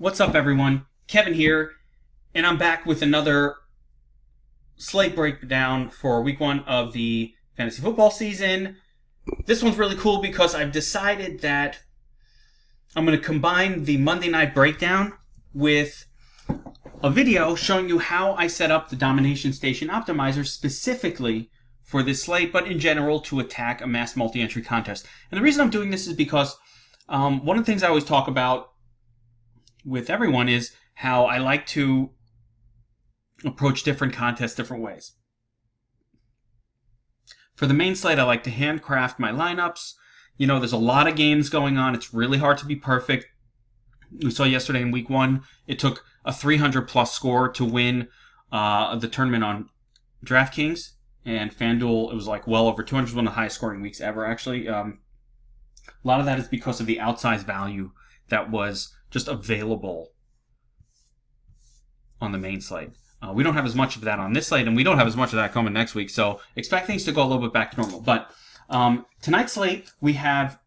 What's up, everyone? Kevin here, and I'm back with another slate breakdown for week one of the fantasy football season. This one's really cool because I've decided that I'm going to combine the Monday night breakdown with a video showing you how I set up the Domination Station Optimizer specifically for this slate, but in general to attack a mass multi-entry contest. And the reason I'm doing this is because one of the things I always talk about with everyone is how I like to approach different contests different ways. For the main slate, I like to handcraft my lineups. You know, there's a lot of games going on. It's really hard to be perfect. We saw yesterday in week one, it took a 300 plus score to win the tournament on DraftKings and FanDuel. It was like well over 200, one of the highest scoring weeks ever, actually. A lot of that is because of the outsized value that was just available on the main slate. We don't have as much of that on this slate, and we don't have as much of that coming next week, so expect things to go a little bit back to normal. But tonight's slate, we have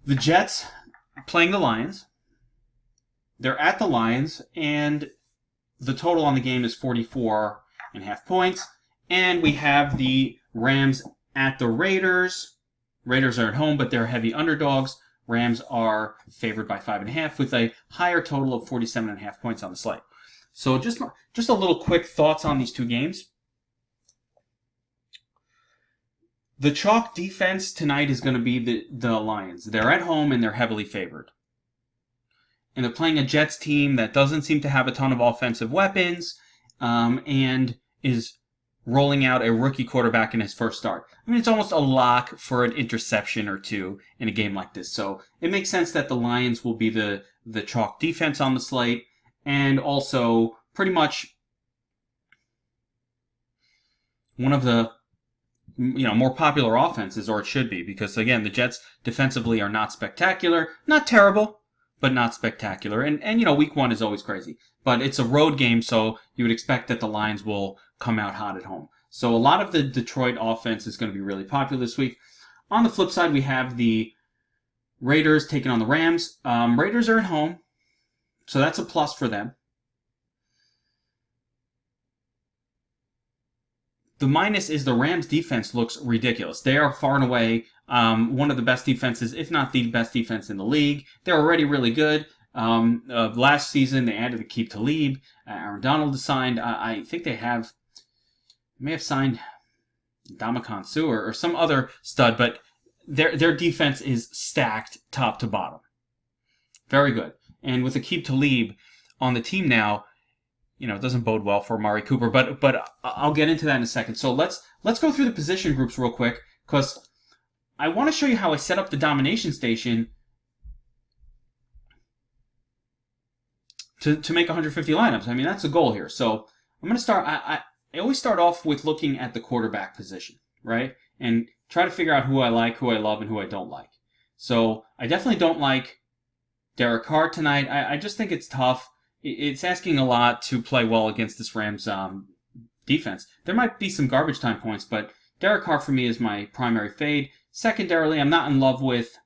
the Jets playing the Lions. They're at the Lions, and the total on the game is 44.5 points. And we have the Rams at the Raiders. Raiders are at home, but they're heavy underdogs. Rams are favored by 5.5 with a higher total of 47.5 points on the slate. So just a little quick thoughts on these two games. The chalk defense tonight is going to be the Lions. They're at home and they're heavily favored. And they're playing a Jets team that doesn't seem to have a ton of offensive weapons and is rolling out a rookie quarterback in his first start. I mean, it's almost a lock for an interception or two in a game like this. So it makes sense that the Lions will be the chalk defense on the slate, and also pretty much one of the more popular offenses, or it should be, because again, the Jets defensively are not spectacular, not terrible, but not spectacular. And week one is always crazy. But it's a road game, so you would expect that the Lions will come out hot at home. So a lot of the Detroit offense is going to be really popular this week. On the flip side, we have the Raiders taking on the Rams. Raiders are at home, so that's a plus for them. The minus is the Rams defense looks ridiculous. They are far and away one of the best defenses, if not the best defense in the league. They're already really good. Last season, they added Aqib Talib. Aaron Donald is signed. I think they may have signed Ndamukong Suh or some other stud, but their defense is stacked top to bottom. Very good. And with Aqib Talib on the team now, it doesn't bode well for Amari Cooper, but I'll get into that in a second. So let's go through the position groups real quick, because I want to show you how I set up the Domination Station to make 150 lineups. I mean, that's the goal here. So I'm going to start. I always start off with looking at the quarterback position, right? And try to figure out who I like, who I love, and who I don't like. So I definitely don't like Derek Carr tonight. I just think it's tough. It's asking a lot to play well against this Rams defense. There might be some garbage time points, but Derek Carr for me is my primary fade. Secondarily, I'm not in love with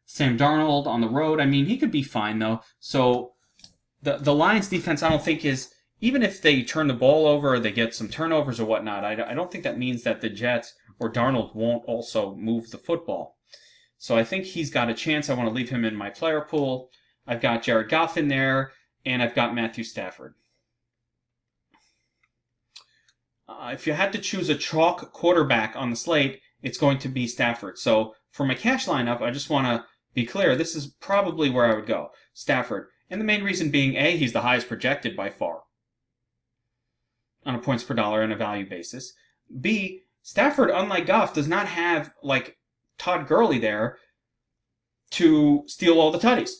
Sam Darnold on the road. I mean, he could be fine, though. So the Lions defense, I don't think is, even if they turn the ball over or they get some turnovers or whatnot, I don't think that means that the Jets or Darnold won't also move the football. So I think he's got a chance. I want to leave him in my player pool. I've got Jared Goff in there, and I've got Matthew Stafford. If you had to choose a chalk quarterback on the slate, it's going to be Stafford. So for my cash lineup, I just want to be clear, this is probably where I would go, Stafford. And the main reason being, A, he's the highest projected by far on a points per dollar and a value basis. B, Stafford, unlike Goff, does not have, like, Todd Gurley there to steal all the tutties.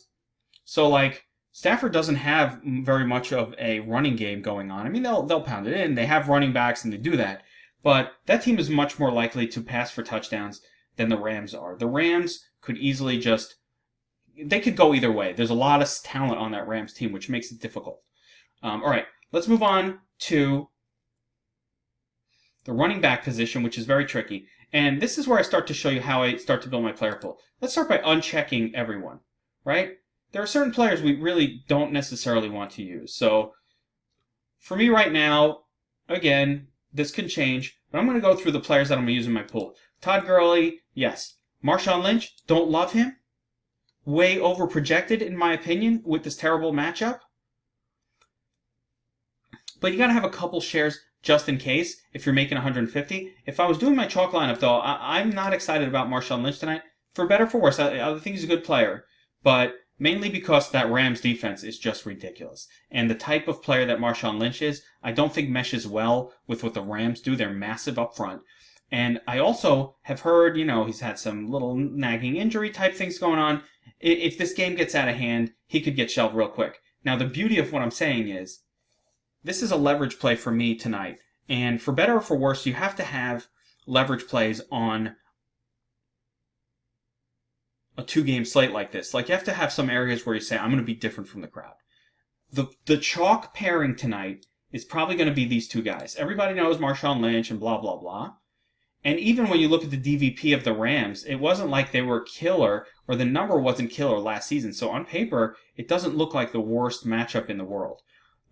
So, Stafford doesn't have very much of a running game going on. I mean, they'll pound it in. They have running backs and they do that. But that team is much more likely to pass for touchdowns than the Rams are. The Rams could easily they could go either way. There's a lot of talent on that Rams team, which makes it difficult. All right, let's move on to the running back position, which is very tricky. And this is where I start to show you how I start to build my player pool. Let's start by unchecking everyone, right? there are certain players we really don't necessarily want to use. So for me right now, again, this can change, but I'm going to go through the players that I'm going to use in my pool. Todd Gurley, yes. Marshawn Lynch, don't love him. Way over projected, in my opinion, with this terrible matchup. But you got to have a couple shares just in case if you're making 150. If I was doing my chalk lineup, though, I'm not excited about Marshawn Lynch tonight. For better or for worse, I think he's a good player. But mainly because that Rams defense is just ridiculous. And the type of player that Marshawn Lynch is, I don't think meshes well with what the Rams do. They're massive up front. And I also have heard, he's had some little nagging injury type things going on. If this game gets out of hand, he could get shelved real quick. Now, the beauty of what I'm saying is, this is a leverage play for me tonight. And for better or for worse, you have to have leverage plays on a 2-game slate like this. Like, you have to have some areas where you say, I'm going to be different from the crowd. The chalk pairing tonight is probably going to be these two guys. Everybody knows Marshawn Lynch and blah, blah, blah. And even when you look at the DVP of the Rams, it wasn't like they were killer, or the number wasn't killer last season. So on paper, it doesn't look like the worst matchup in the world.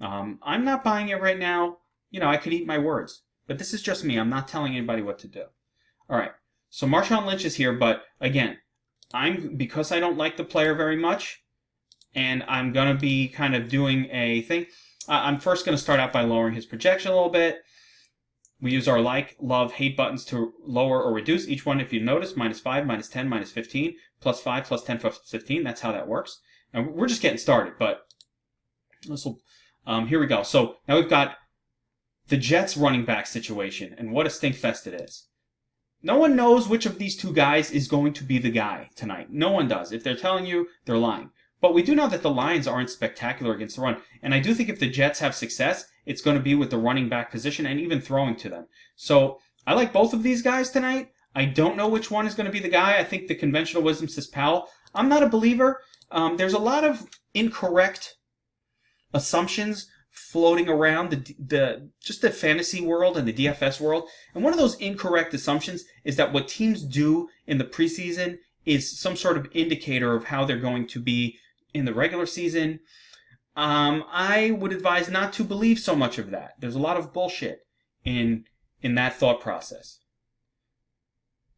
I'm not buying it right now. I could eat my words. But this is just me. I'm not telling anybody what to do. All right. So Marshawn Lynch is here, but again, because I don't like the player very much, and I'm going to be kind of doing a thing, I'm first going to start out by lowering his projection a little bit. We use our like, love, hate buttons to lower or reduce each one. If you notice, -5, -10, -15, +5, +10, +15. That's how that works. Now, we're just getting started, but here we go. So now we've got the Jets running back situation, and what a stinkfest it is. No one knows which of these two guys is going to be the guy tonight. No one does. If they're telling you, they're lying. But we do know that the Lions aren't spectacular against the run. And I do think if the Jets have success, it's going to be with the running back position and even throwing to them. So I like both of these guys tonight. I don't know which one is going to be the guy. I think the conventional wisdom says Powell. I'm not a believer. There's a lot of incorrect assumptions floating around just the fantasy world and the DFS world. And one of those incorrect assumptions is that what teams do in the preseason is some sort of indicator of how they're going to be in the regular season. I would advise not to believe so much of that. There's a lot of bullshit in that thought process.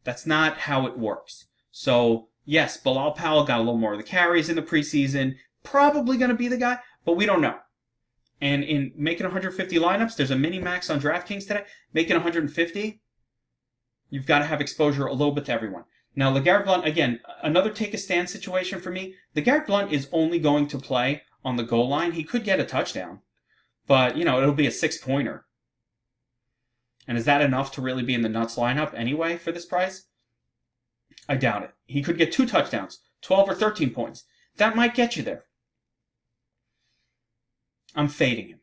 That's not how it works. So, yes, Bilal Powell got a little more of the carries in the preseason. Probably going to be the guy, but we don't know. And in making 150 lineups, there's a mini-max on DraftKings today. Making 150, you've got to have exposure a little bit to everyone. Now, Legarrette Blount, again, another take-a-stand situation for me. Legarrette Blount is only going to play on the goal line. He could get a touchdown, but, it'll be a 6-pointer. And is that enough to really be in the nuts lineup anyway for this price? I doubt it. He could get 2 touchdowns, 12 or 13 points. That might get you there. I'm fading him.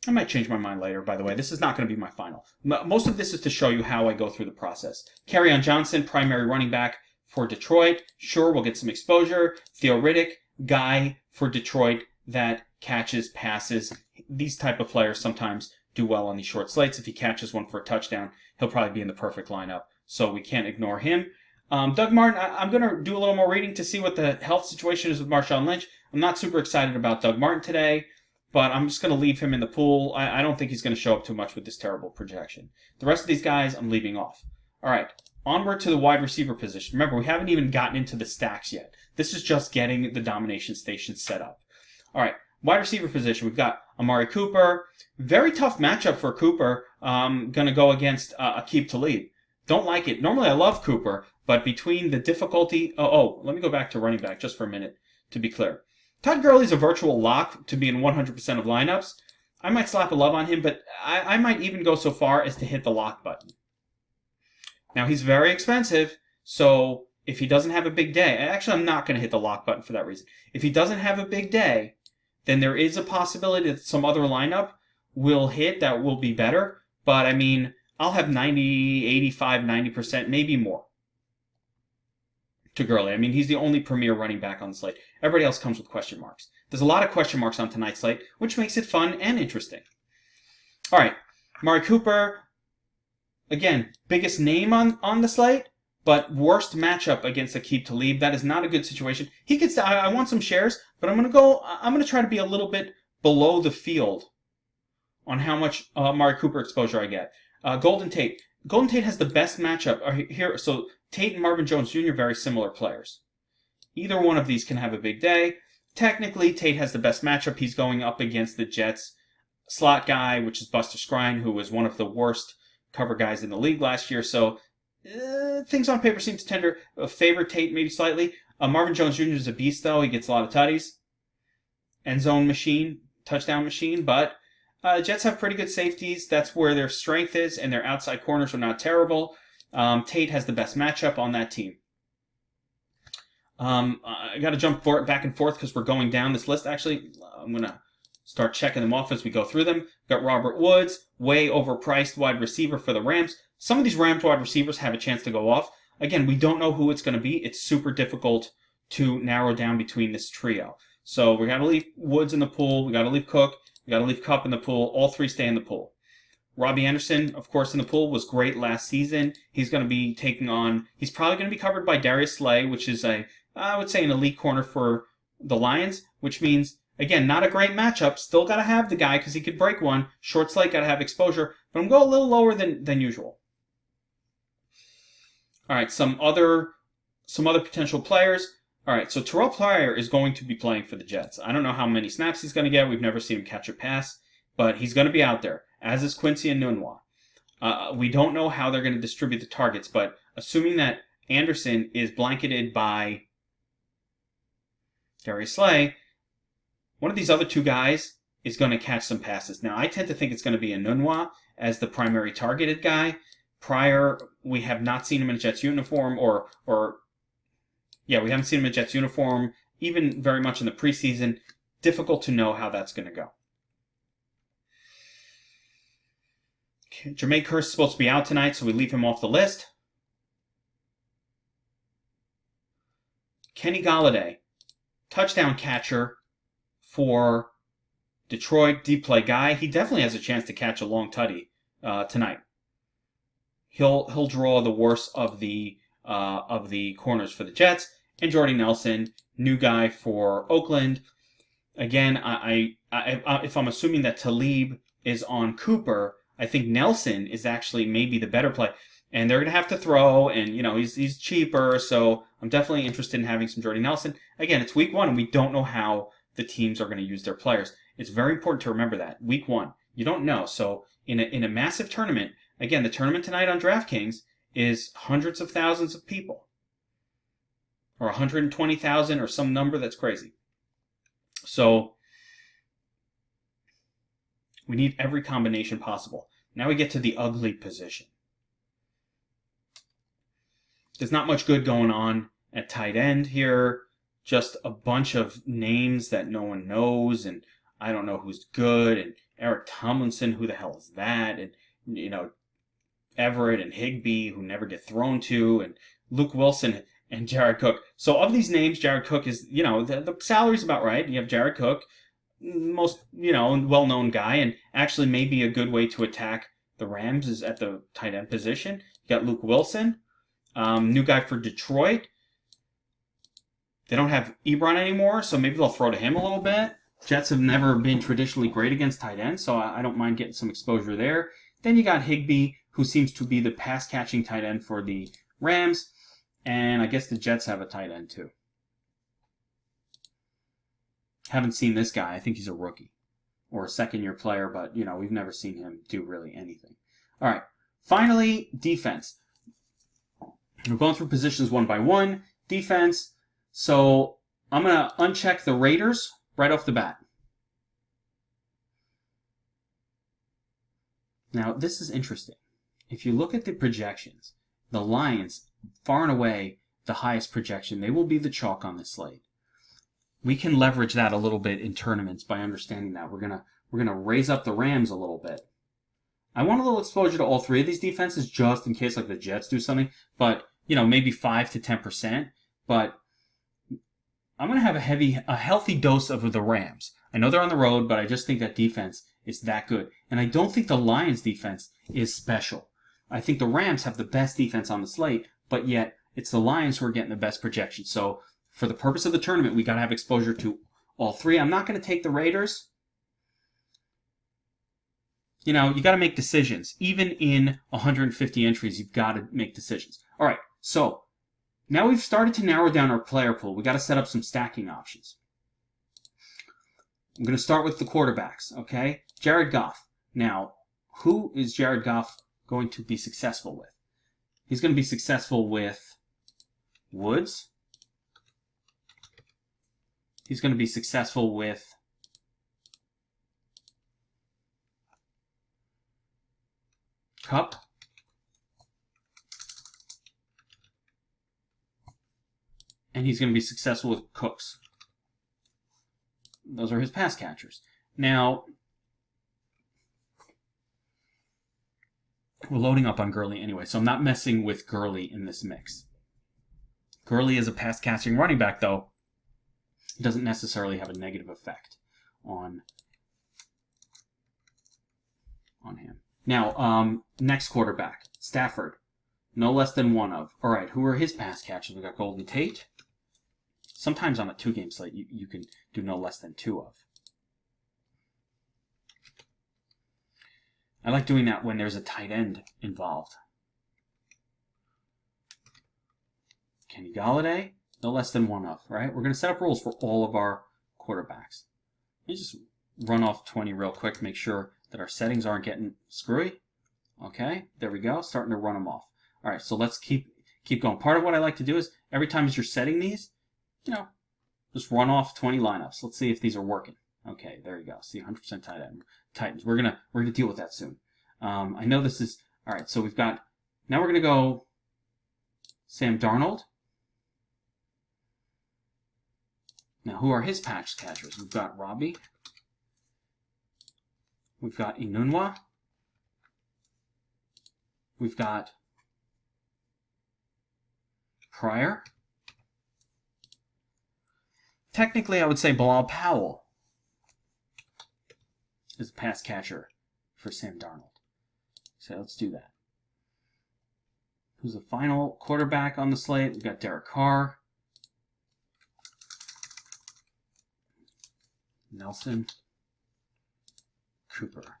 I might change my mind later, by the way. This is not going to be my final. Most of this is to show you how I go through the process. Kerryon Johnson, primary running back for Detroit. Sure, we'll get some exposure. Theo Riddick, guy for Detroit that catches passes. These type of players sometimes do well on these short slates. If he catches one for a touchdown, he'll probably be in the perfect lineup, so we can't ignore him. Doug Martin, I'm going to do a little more reading to see what the health situation is with Marshawn Lynch. I'm not super excited about Doug Martin today, but I'm just going to leave him in the pool. I don't think he's going to show up too much with this terrible projection. The rest of these guys, I'm leaving off. All right, onward to the wide receiver position. Remember, we haven't even gotten into the stacks yet. This is just getting the Domination Station set up. All right, wide receiver position. We've got Amari Cooper. Very tough matchup for Cooper. Going to go against Aqib Talib. Don't like it. Normally, I love Cooper, but between the difficulty... let me go back to running back just for a minute to be clear. Todd Gurley's a virtual lock to be in 100% of lineups. I might slap a love on him, but I might even go so far as to hit the lock button. Now, he's very expensive, so if he doesn't have a big day... Actually, I'm not going to hit the lock button for that reason. If he doesn't have a big day, then there is a possibility that some other lineup will hit that will be better. But, I mean, I'll have 90, 85, 90%, maybe more to Gurley. I mean, he's the only premier running back on the slate. Everybody else comes with question marks. There's a lot of question marks on tonight's slate, which makes it fun and interesting. All right, Amari Cooper, again, biggest name on the slate, But worst matchup against Aqib Talib. That is not a good situation. He could say, I want some shares, but I'm going to try to be a little bit below the field on how much Amari Cooper exposure I get. Golden Tate. Golden Tate has the best matchup here. So Tate and Marvin Jones Jr. very similar players. Either one of these can have a big day. Technically, Tate has the best matchup. He's going up against the Jets slot guy, which is Buster Skrine, who was one of the worst cover guys in the league last year. So things on paper seem to tend to favor Tate maybe slightly. Marvin Jones Jr. is a beast, though. He gets a lot of tutties. End zone machine, touchdown machine. But Jets have pretty good safeties. That's where their strength is, and their outside corners are not terrible. Tate has the best matchup on that team. I got to jump back and forth because we're going down this list. Actually, I'm going to start checking them off as we go through them. Got Robert Woods, way overpriced wide receiver for the Rams. Some of these Rams wide receivers have a chance to go off. Again, we don't know who it's going to be. It's super difficult to narrow down between this trio. So we got to leave Woods in the pool. We got to leave Cook. We got to leave Kupp in the pool. All three stay in the pool. Robbie Anderson, of course, in the pool was great last season. He's going to be he's probably going to be covered by Darius Slay, which is I would say an elite corner for the Lions, which means, again, not a great matchup. Still got to have the guy because he could break one. Short Slate got to have exposure, but I'm going a little lower than usual. All right, some other potential players. All right, so Terrell Pryor is going to be playing for the Jets. I don't know how many snaps he's going to get. We've never seen him catch a pass, but he's going to be out there, as is Quincy Enunwa. We don't know how they're going to distribute the targets, but assuming that Anderson is blanketed by Darius Slay, one of these other two guys is going to catch some passes. Now, I tend to think it's going to be Enunwa as the primary targeted guy. Pryor, we have not seen him in a Jets uniform, we haven't seen him in a Jets uniform, even very much in the preseason. Difficult to know how that's going to go. Okay, Jermaine Kearse is supposed to be out tonight, so we leave him off the list. Kenny Golladay, touchdown catcher for Detroit, deep play guy. He definitely has a chance to catch a long tutty tonight. He'll draw the worst of the corners for the Jets. And Jordy Nelson, new guy for Oakland. Again, if I'm assuming that Talib is on Cooper, I think Nelson is actually maybe the better play. And they're going to have to throw, and he's cheaper, so I'm definitely interested in having some Jordy Nelson. Again, it's week 1, and we don't know how the teams are going to use their players. It's very important to remember that. Week 1, you don't know. So in a massive tournament, again, the tournament tonight on DraftKings is hundreds of thousands of people. Or 120,000 or some number that's crazy. So we need every combination possible. Now we get to the ugly position. There's not much good going on at tight end here. Just a bunch of names that no one knows, and I don't know who's good. And Eric Tomlinson, who the hell is that? And Everett and Higbee, who never get thrown to, and Luke Wilson and Jared Cook. So of these names, Jared Cook is, the salary's about right. You have Jared Cook, most, well-known guy, and actually maybe a good way to attack the Rams is at the tight end position. You got Luke Wilson, new guy for Detroit. They don't have Ebron anymore, so maybe they'll throw to him a little bit. Jets have never been traditionally great against tight ends, so I don't mind getting some exposure there. Then you got Higbee, who seems to be the pass-catching tight end for the Rams. And I guess the Jets have a tight end too. Haven't seen this guy. I think he's a rookie or a second-year player, but, we've never seen him do really anything. All right. Finally, defense. We're going through positions one by one. Defense. So I'm going to uncheck the Raiders right off the bat. Now, this is interesting. If you look at the projections, the Lions, far and away the highest projection. They will be the chalk on this slate. We can leverage that a little bit in tournaments by understanding that. We're gonna raise up the Rams a little bit. I want a little exposure to all three of these defenses just in case like the Jets do something, but maybe 5 to 10%. But I'm gonna have a healthy dose of the Rams. I know they're on the road, but I just think that defense is that good. And I don't think the Lions defense is special. I think the Rams have the best defense on the slate, but yet it's the Lions who are getting the best projection. So for the purpose of the tournament, we got to have exposure to all three. I'm not going to take the Raiders. You know, you got to make decisions. Even in 150 entries, you've got to make decisions. All right, so now we've started to narrow down our player pool. We got to set up some stacking options. I'm going to start with the quarterbacks, okay? Jared Goff. Now, who is Jared Goff going to be successful with? He's going to be successful with Woods. He's going to be successful with Kupp. And he's going to be successful with Cooks. Those are his pass catchers. Now, we're loading up on Gurley anyway, so I'm not messing with Gurley in this mix. Gurley is a pass catching running back, though. It doesn't necessarily have a negative effect on him. Now, next quarterback, Stafford. No less than one of. All right, who are his pass catchers? We got Golden Tate. Sometimes on a 2-game slate, you can do no less than 2 of. I like doing that when there's a tight end involved. Kenny Galladay, no less than 1 of, right? We're going to set up rules for all of our quarterbacks. Let me just run off 20 real quick, make sure that our settings aren't getting screwy. Okay, there we go, starting to run them off. All right, so let's keep going. Part of what I like to do is every time as you're setting these, you know, just run off 20 lineups. Let's see if these are working. Okay, there you go. See, 100% tight end Titans. We're gonna deal with that soon. I know this is all right. So we've got now we're gonna go Sam Darnold. Now, who are his patch catchers? We've got Robbie. We've got Inunwa. We've got Pryor. Technically, I would say Bilal Powell is a pass catcher for Sam Darnold. So let's do that. Who's the final quarterback on the slate? We've got Derek Carr. Nelson. Cooper.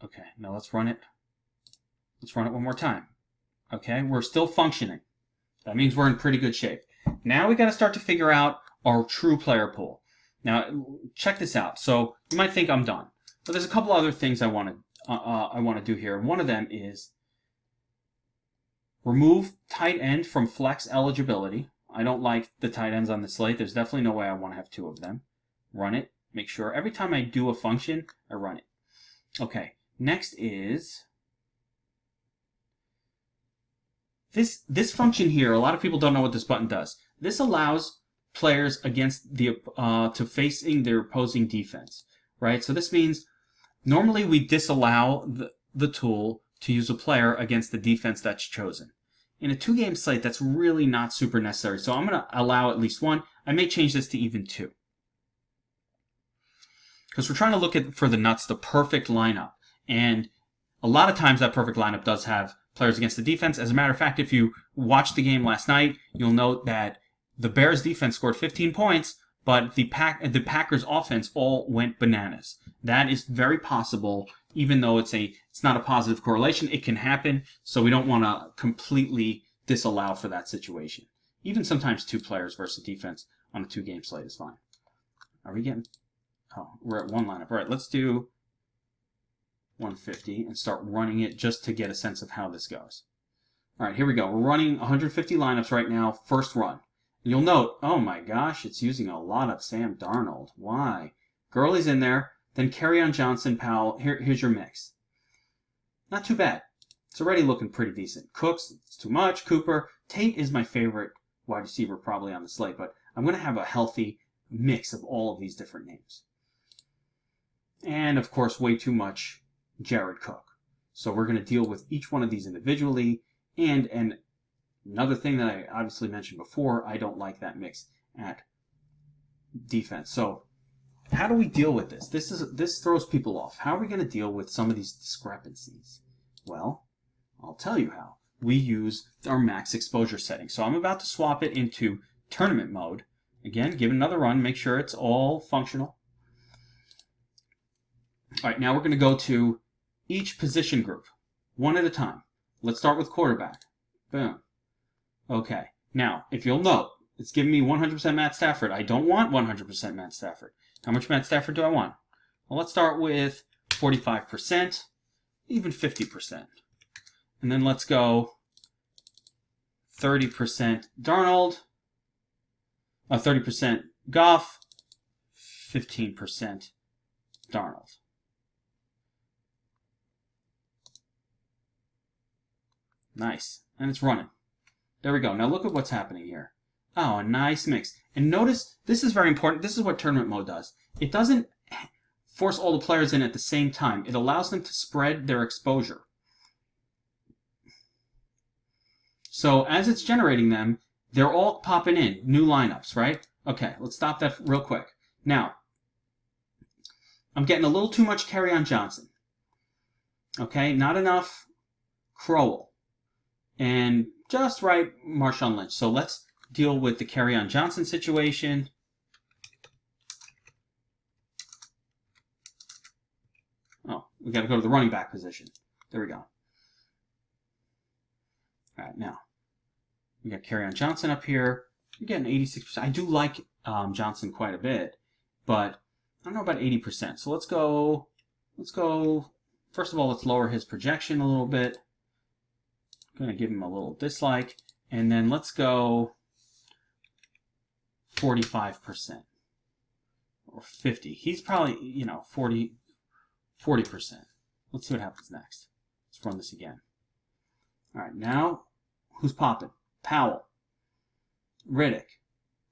Okay, now let's run it. Let's run it one more time. Okay, we're still functioning. That means we're in pretty good shape. Now we got to start to figure out our true player pool. Now, check this out. So you might think I'm done, but there's a couple other things I want to do here. One of them is remove tight end from flex eligibility. I don't like the tight ends on the slate. There's definitely no way I want to have 2 of them. Run it. Make sure every time I do a function, I run it. Okay. Next is this function here. A lot of people don't know what this button does. This allows players against the to facing their opposing defense, right? So this means normally we disallow the tool to use a player against the defense that's chosen. In a 2-game slate, that's really not super necessary. So I'm going to allow at least 1. I may change this to even 2. Because we're trying to look for the nuts, the perfect lineup. And a lot of times that perfect lineup does have players against the defense. As a matter of fact, if you watched the game last night, you'll note that the Bears defense scored 15 points, but the Packers offense all went bananas. That is very possible, even though it's not a positive correlation. It can happen, so we don't want to completely disallow for that situation. Even sometimes 2 players versus defense on a 2-game slate is fine. Are we getting... Oh, we're at 1 lineup. All right, let's do 150 and start running it just to get a sense of how this goes. All right, here we go. We're running 150 lineups right now, first run. And you'll note, oh my gosh, it's using a lot of Sam Darnold. Why? Gurley's in there, then Kerryon Johnson, Powell. Here's your mix. Not too bad. It's already looking pretty decent. Cooks, it's too much. Cooper. Tate is my favorite wide receiver probably on the slate, but I'm going to have a healthy mix of all of these different names. And, of course, way too much Jared Cook. So we're going to deal with each one of these individually. And another thing that I obviously mentioned before, I don't like that mix at defense. So how do we deal with this? This throws people off. How are we going to deal with some of these discrepancies? Well, I'll tell you how. We use our max exposure setting. So I'm about to swap it into tournament mode. Again, give it another run. Make sure it's all functional. All right, now we're going to go to each position group, one at a time. Let's start with quarterback. Boom. Okay. Now, if you'll note, it's giving me 100% Matt Stafford. I don't want 100% Matt Stafford. How much Matt Stafford do I want? Well, let's start with 45%, even 50%. And then let's go 30% Darnold, 30% Goff, 15% Darnold. Nice. And it's running. There we go. Now look at what's happening here. Oh, a nice mix. And notice, this is very important. This is what tournament mode does. It doesn't force all the players in at the same time. It allows them to spread their exposure. So as it's generating them, they're all popping in. New lineups, right? Okay, let's stop that real quick. Now, I'm getting a little too much Kerryon Johnson. Okay, not enough Crowell. And just right, Marshawn Lynch. So let's deal with the Kerryon Johnson situation. Oh, we got to go to the running back position. There we go. All right, now we got Kerryon Johnson up here. You're getting 86%. I do like Johnson quite a bit, but I don't know about 80%. So let's go. First of all, let's lower his projection a little bit. I'm going to give him a little dislike. And then let's go 45%. Or 50. He's probably, 40%. Let's see what happens next. Let's run this again. All right, now, who's popping? Powell. Riddick.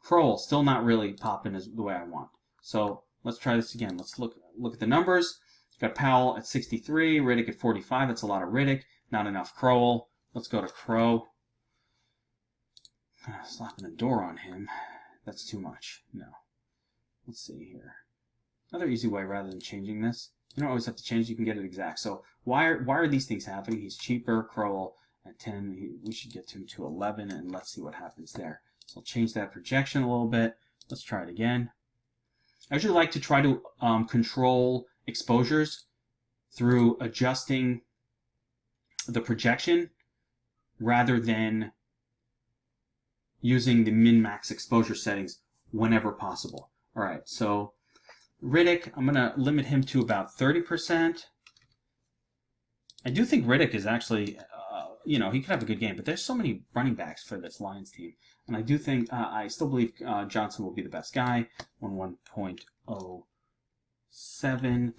Crowell, still not really popping as the way I want. So let's try this again. Let's look at the numbers. Got Powell at 63, Riddick at 45. That's a lot of Riddick. Not enough Crowell. Let's go to Crow. Slapping a door on him. That's too much. No. Let's see here. Another easy way rather than changing this. You don't always have to change. You can get it exact. So why are these things happening? He's cheaper. Crowell at 10. We should get him to 11, and let's see what happens there. So I'll change that projection a little bit. Let's try it again. I usually like to try to control exposures through adjusting the projection rather than using the min-max exposure settings whenever possible. All right, so Riddick, I'm going to limit him to about 30%. I do think Riddick is actually, he could have a good game, but there's so many running backs for this Lions team. And I do think, I still believe Johnson will be the best guy, 1.07.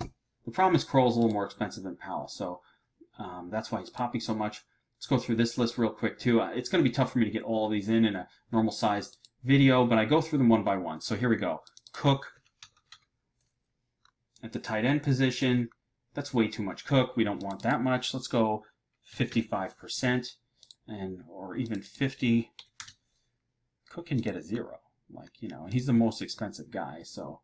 The problem is Crowell's a little more expensive than Powell, so that's why he's popping so much. Let's go through this list real quick, too. It's going to be tough for me to get all of these in a normal-sized video, but I go through them one by one. So here we go. Cook at the tight end position. That's way too much Cook. We don't want that much. Let's go 55% or even 50. Cook can get a 0. And he's the most expensive guy. So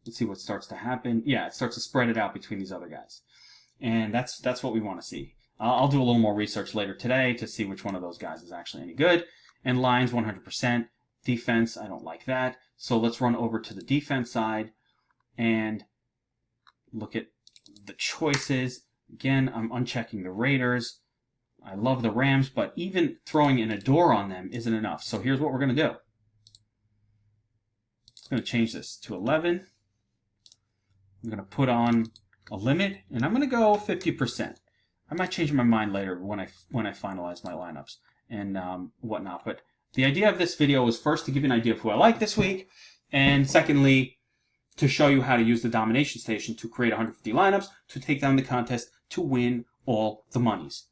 let's see what starts to happen. Yeah, it starts to spread it out between these other guys. And that's what we want to see. I'll do a little more research later today to see which one of those guys is actually any good. And Lions, 100%. Defense, I don't like that. So let's run over to the defense side and look at the choices. Again, I'm unchecking the Raiders. I love the Rams, but even throwing in a door on them isn't enough. So here's what we're going to do. I'm going to change this to 11. I'm going to put on a limit, and I'm going to go 50%. I might change my mind later when I finalize my lineups and whatnot. But the idea of this video was first to give you an idea of who I like this week, and secondly, to show you how to use the Domination Station to create 150 lineups to take down the contest to win all the monies.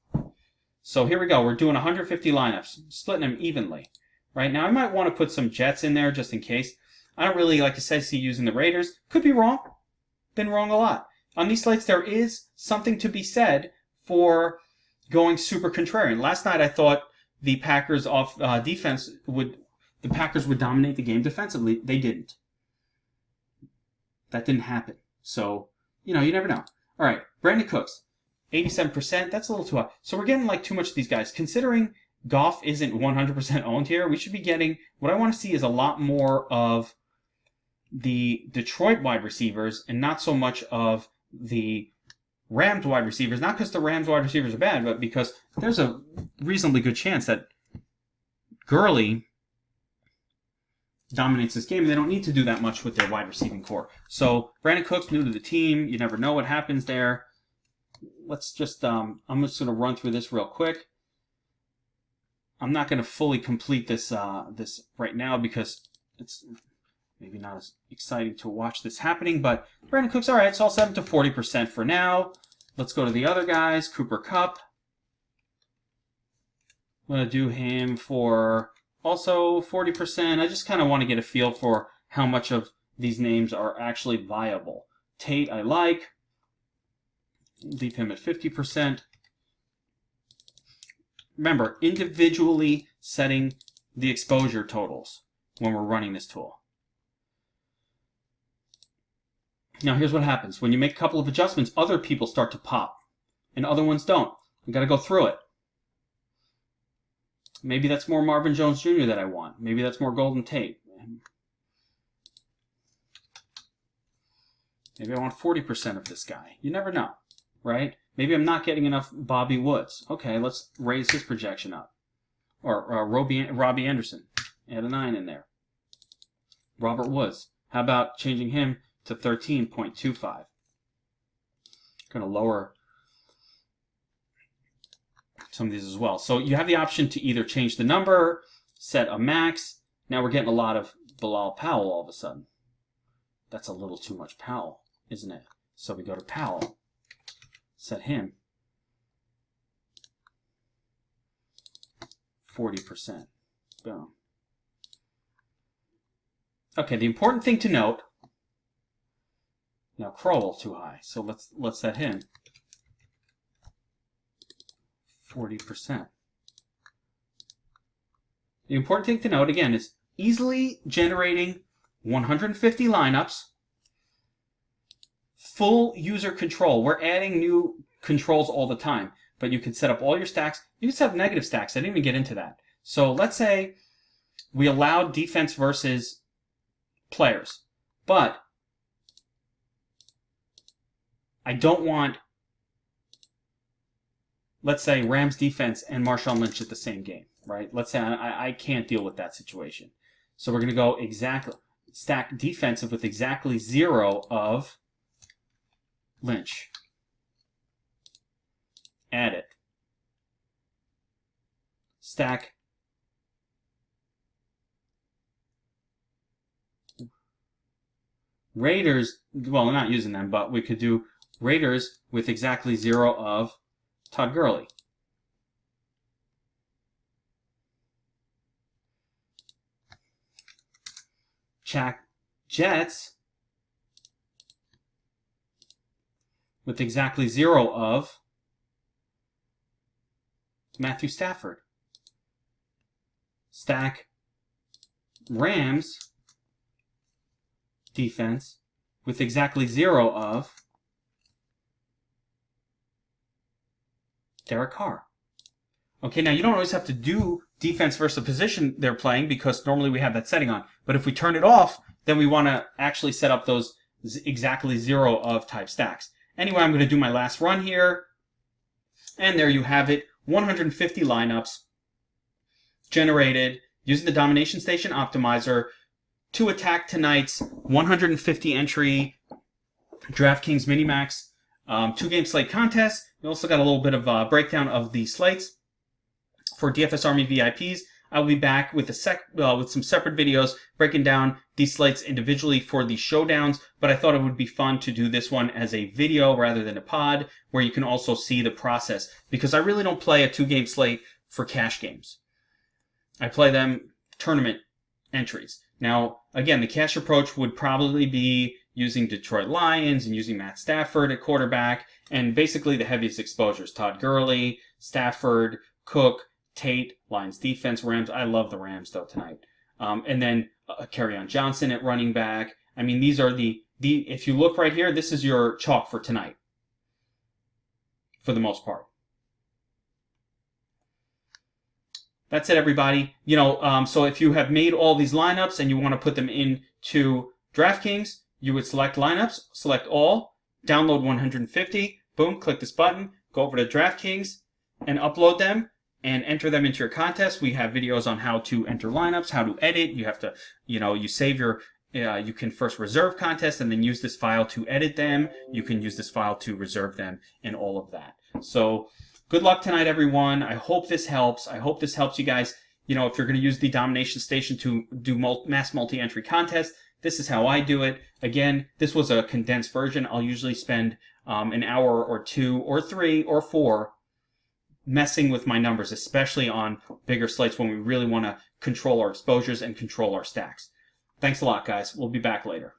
So here we go. We're doing 150 lineups, splitting them evenly. Right now, I might want to put some Jets in there just in case. I don't really, like I said, see using the Raiders. Could be wrong. Been wrong a lot. On these slates, there is something to be said for going super contrarian. Last night, I thought the Packers off defense would dominate the game defensively. They didn't. That didn't happen. So, you never know. All right, Brandon Cooks. 87%, that's a little too high. So we're getting like too much of these guys. Considering Goff isn't 100% owned here, we should be getting, what I want to see is a lot more of the Detroit wide receivers and not so much of the Rams wide receivers. Not because the Rams wide receivers are bad, but because there's a reasonably good chance that Gurley dominates this game, and they don't need to do that much with their wide receiving core. So Brandon Cook's new to the team. You never know what happens there. Let's just, I'm just going to run through this real quick. I'm not going to fully complete this this right now because it's maybe not as exciting to watch this happening, but Brandon Cook's all right. It's all 7 to 40% for now. Let's go to the other guys. Cooper Kupp. I'm going to do him for also 40%. I just kind of want to get a feel for how much of these names are actually viable. Tate, I like. Leave him at 50%. Remember, individually setting the exposure totals when we're running this tool. Now, here's what happens. When you make a couple of adjustments, other people start to pop, and other ones don't. You got to go through it. Maybe that's more Marvin Jones Jr. that I want. Maybe that's more Golden Tate. Maybe I want 40% of this guy. You never know, right? Maybe I'm not getting enough Bobby Woods. Okay, let's raise his projection up. Or Robbie Anderson. Add a 9 in there. Robert Woods. How about changing him to 13.25? Going to lower some of these as well. So you have the option to either change the number, set a max. Now we're getting a lot of Bilal Powell all of a sudden. That's a little too much Powell, isn't it? So we go to Powell. Set him 40%. Boom. Okay, the important thing to note. Now Crowell too high, so let's set him 40%. The important thing to note again is easily generating 150 lineups. Full user control. We're adding new controls all the time, but you can set up all your stacks. You can set up negative stacks. I didn't even get into that. So let's say we allowed defense versus players, but I don't want, let's say, Rams defense and Marshawn Lynch at the same game, right? Let's say I can't deal with that situation. So we're going to go exactly stack defensive with exactly 0 of Lynch. Add it. Stack Raiders, well, we're not using them, but we could do Raiders with exactly 0 of Todd Gurley. Check Jets with exactly 0 of Matthew Stafford. Stack Rams defense with exactly 0 of Derek Carr. Okay, now you don't always have to do defense versus the position they're playing because normally we have that setting on. But if we turn it off, then we want to actually set up those exactly 0 of type stacks. Anyway, I'm going to do my last run here. And there you have it. 150 lineups generated using the Domination Station Optimizer to attack tonight's 150 entry DraftKings Minimax 2-game slate contest. We also got a little bit of a breakdown of the slates for DFS Army VIPs. I'll be back with with some separate videos breaking down these slates individually for the showdowns, but I thought it would be fun to do this one as a video rather than a pod where you can also see the process, because I really don't play a 2-game slate for cash games. I play them tournament entries. Now, again, the cash approach would probably be using Detroit Lions and using Matt Stafford at quarterback, and basically the heaviest exposures, Todd Gurley, Stafford, Cook, Tate, Lions defense, Rams. I love the Rams, though, tonight. And then Kerryon Johnson at running back. I mean, these are if you look right here, this is your chalk for tonight. for the most part. That's it, everybody. So if you have made all these lineups and you want to put them into DraftKings, you would select lineups, select all, download 150, boom, click this button, go over to DraftKings and upload them and enter them into your contest. We have videos on how to enter lineups, how to edit. You have to, you save your, you can first reserve contests and then use this file to edit them. You can use this file to reserve them and all of that. So good luck tonight, everyone. I hope this helps. I hope this helps you guys. If you're going to use the Domination Station to do mass multi-entry contests, this is how I do it. Again, this was a condensed version. I'll usually spend an hour or 2 or 3 or 4 messing with my numbers, especially on bigger slates when we really want to control our exposures and control our stacks. Thanks a lot, guys. We'll be back later.